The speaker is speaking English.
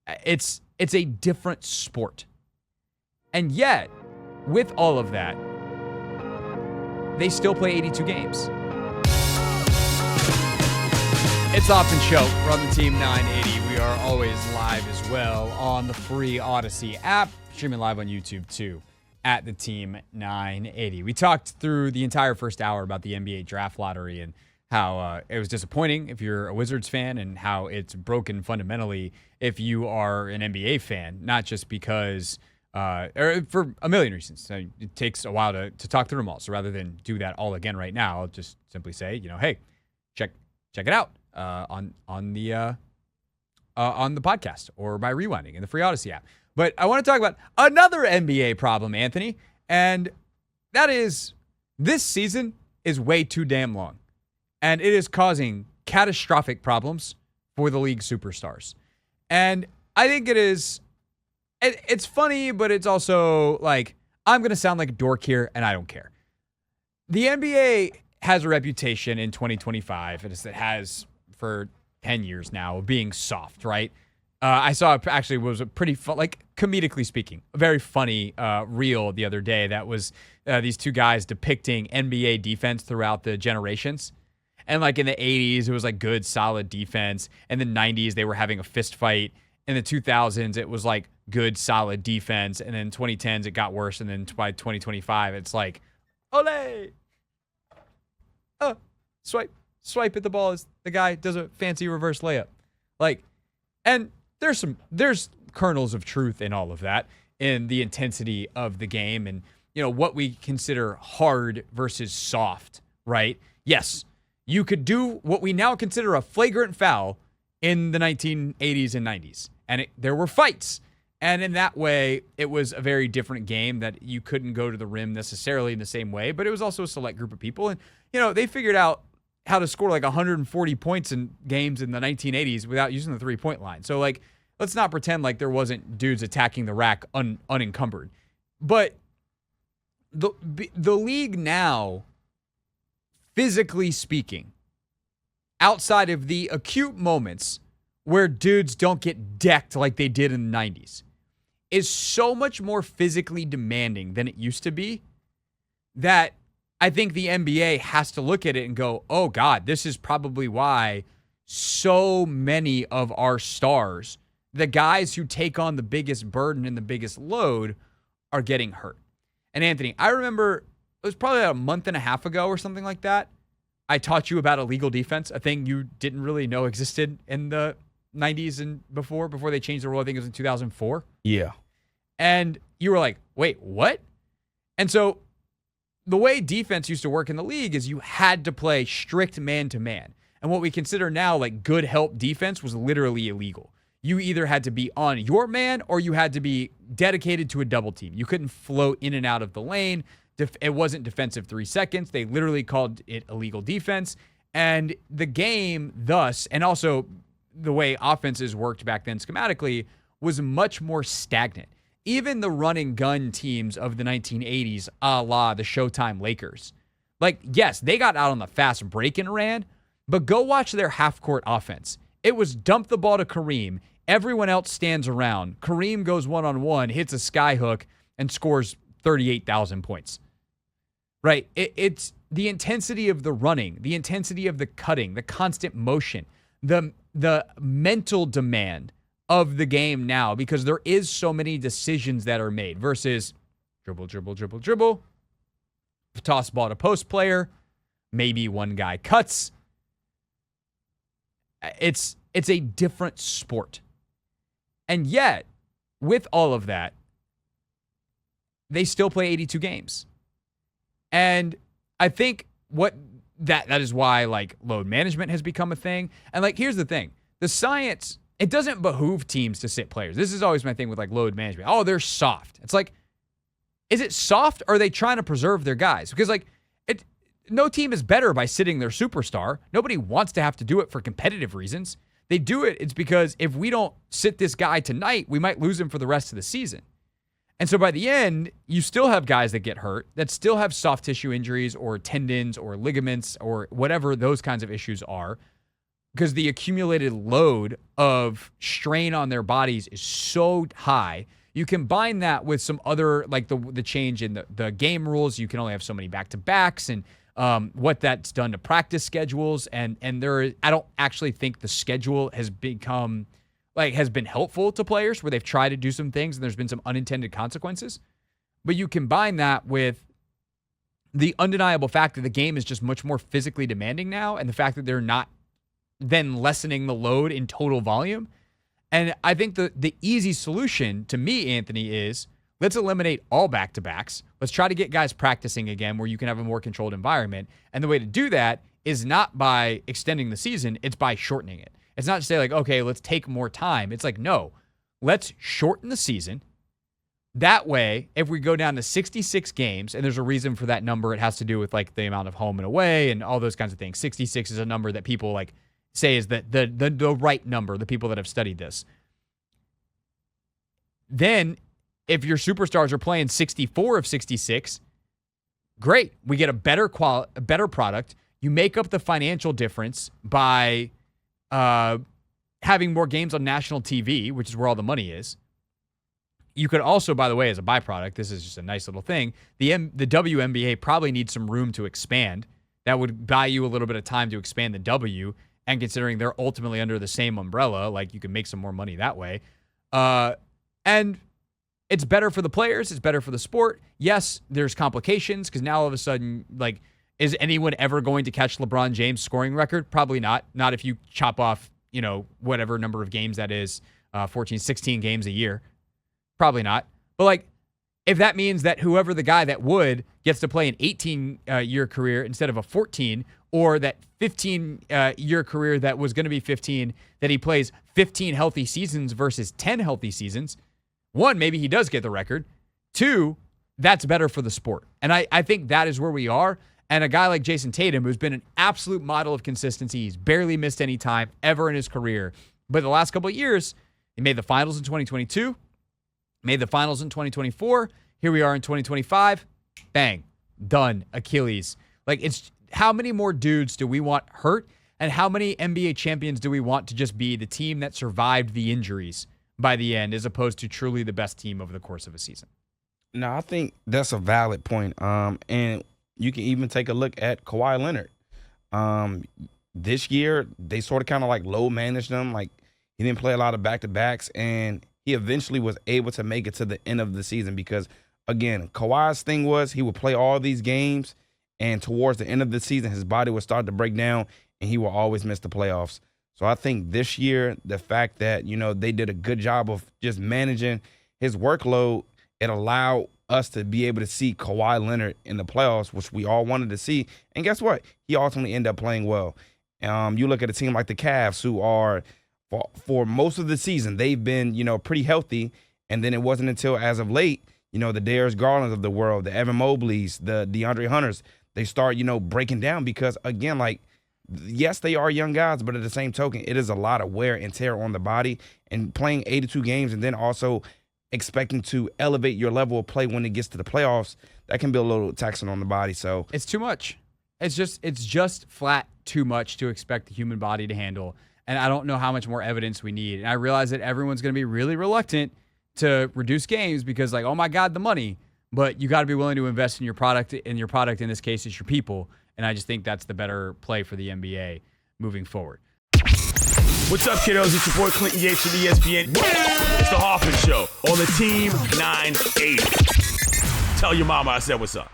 It's a different sport. And yet, with all of that, they still play 82 games. It's Hoffman Show. We're on the Team 980. We are always live as well on the free Odyssey app, streaming live on YouTube too, at the Team 980. We talked through the entire first hour about the NBA draft lottery and how it was disappointing if you're a Wizards fan and how it's broken fundamentally if you are an NBA fan, not just because, or for a million reasons. It takes a while to talk through them all. So rather than do that all again right now, I'll just simply say, hey, check it out on the podcast or by rewinding in the free Odyssey app. But I want to talk about another NBA problem, Anthony, and that is this season is way too damn long. And it is causing catastrophic problems for the league superstars. And I think it's funny, but it's also like, I'm going to sound like a dork here, and I don't care. The NBA has a reputation in 2025, and it has for 10 years now, of being soft, right? I saw actually was a pretty fun, like comedically speaking, a very funny reel the other day that was these two guys depicting NBA defense throughout the generations. And like in the 80s, it was like good, solid defense. In the 90s, they were having a fist fight. In the 2000s, it was like good, solid defense. And then 2010s, it got worse. And then by 2025, it's like, ole! Oh, swipe at the ball as the guy does a fancy reverse layup. Like, and there's kernels of truth in all of that, in the intensity of the game and, what we consider hard versus soft, right? Yes. You could do what we now consider a flagrant foul in the 1980s and 90s. And there were fights. And in that way, it was a very different game that you couldn't go to the rim necessarily in the same way. But it was also a select group of people. And, they figured out how to score like 140 points in games in the 1980s without using the three-point line. So, like, let's not pretend like there wasn't dudes attacking the rack unencumbered. But the league now, physically speaking, outside of the acute moments where dudes don't get decked like they did in the 90s, is so much more physically demanding than it used to be that I think the NBA has to look at it and go, oh God, this is probably why so many of our stars, the guys who take on the biggest burden and the biggest load, are getting hurt. And Anthony, I remember it was probably a month and a half ago or something like that, I taught you about illegal defense, a thing you didn't really know existed in the 90s and before they changed the rule. I think it was in 2004. Yeah. And you were like, wait, what? And so the way defense used to work in the league is you had to play strict man-to-man. And what we consider now like good help defense was literally illegal. You either had to be on your man or you had to be dedicated to a double team. You couldn't float in and out of the lane. It wasn't defensive 3 seconds. They literally called it illegal defense. And the game thus, and also the way offenses worked back then schematically, was much more stagnant. Even the run and gun teams of the 1980s, a la the Showtime Lakers, like, yes, they got out on the fast break and ran, but go watch their half-court offense. It was dump the ball to Kareem. Everyone else stands around. Kareem goes one-on-one, hits a skyhook, and scores 38,000 points. Right? It's the intensity of the running, the intensity of the cutting, the constant motion, the mental demand of the game now, because there is so many decisions that are made versus dribble, toss ball to post player, maybe one guy cuts. It's a different sport. And yet, with all of that, they still play 82 games. And I think that is why like load management has become a thing. And like, here's the thing, the science, it doesn't behoove teams to sit players. This is always my thing with like load management. Oh, they're soft. It's like, is it soft or are they trying to preserve their guys? Because like no team is better by sitting their superstar. Nobody wants to have to do it for competitive reasons. They do it. It's because if we don't sit this guy tonight, we might lose him for the rest of the season. And so by the end, you still have guys that get hurt, that still have soft tissue injuries or tendons or ligaments or whatever those kinds of issues are. because the accumulated load of strain on their bodies is so high. You combine that with some other, like the change in the game rules. You can only have so many back-to-backs, and what that's done to practice schedules. And I don't actually think the schedule has been helpful to players where they've tried to do some things and there's been some unintended consequences. But you combine that with the undeniable fact that the game is just much more physically demanding now, and the fact that they're not then lessening the load in total volume. And I think the easy solution to me, Anthony, is let's eliminate all back-to-backs. Let's try to get guys practicing again where you can have a more controlled environment. And the way to do that is not by extending the season, it's by shortening it. It's not to say like, okay, let's take more time. It's like, no, let's shorten the season. That way, if we go down to 66 games, and there's a reason for that number, it has to do with like the amount of home and away and all those kinds of things. 66 is a number that people like say is the right number, the people that have studied this. Then, if your superstars are playing 64 of 66, great. We get a better product. You make up the financial difference by having more games on national TV, which is where all the money is. You could also, by the way, as a byproduct, this is just a nice little thing, the WNBA probably needs some room to expand. That would buy you a little bit of time to expand the W, and considering they're ultimately under the same umbrella, like you can make some more money that way. And it's better for the players. It's better for the sport. Yes, there's complications because now all of a sudden, like, is anyone ever going to catch LeBron James' scoring record? Probably not. Not if you chop off, whatever number of games that is, 14, 16 games a year. Probably not. But, like, if that means that whoever the guy that would gets to play an 18-year career instead of a 14, or that 15-year career that was going to be 15, that he plays 15 healthy seasons versus 10 healthy seasons, one, maybe he does get the record. Two, that's better for the sport. And I think that is where we are. And a guy like Jayson Tatum, who's been an absolute model of consistency, he's barely missed any time ever in his career. But the last couple of years, he made the finals in 2022, made the finals in 2024. Here we are in 2025. Bang. Done. Achilles. Like, it's how many more dudes do we want hurt? And how many NBA champions do we want to just be the team that survived the injuries by the end, as opposed to truly the best team over the course of a season? No, I think that's a valid point. And you can even take a look at Kawhi Leonard. This year, they sort of kind of like low managed him. Like, he didn't play a lot of back-to-backs, and he eventually was able to make it to the end of the season because, again, Kawhi's thing was he would play all these games, and towards the end of the season, his body would start to break down, and he will always miss the playoffs. So I think this year, the fact that, they did a good job of just managing his workload, it allowed us to be able to see Kawhi Leonard in the playoffs, which we all wanted to see. And guess what? He ultimately ended up playing well. You look at a team like the Cavs, who are, for most of the season, they've been, pretty healthy. And then it wasn't until as of late, the Darius Garlands of the world, the Evan Mobleys, the DeAndre Hunters, they start, breaking down because, again, like, yes, they are young guys, but at the same token, it is a lot of wear and tear on the body. And playing 82 games and then also expecting to elevate your level of play when it gets to the playoffs, that can be a little taxing on the body. So it's too much. It's just flat too much to expect the human body to handle. And I don't know how much more evidence we need. And I realize that everyone's going to be really reluctant to reduce games because, like, oh my God, the money. But you got to be willing to invest in your product. And your product in this case is your people. And I just think that's the better play for the NBA moving forward. What's up, kiddos? It's your boy Clinton Yates from ESPN. It's the Hoffman Show on the Team 980. Tell your mama I said what's up.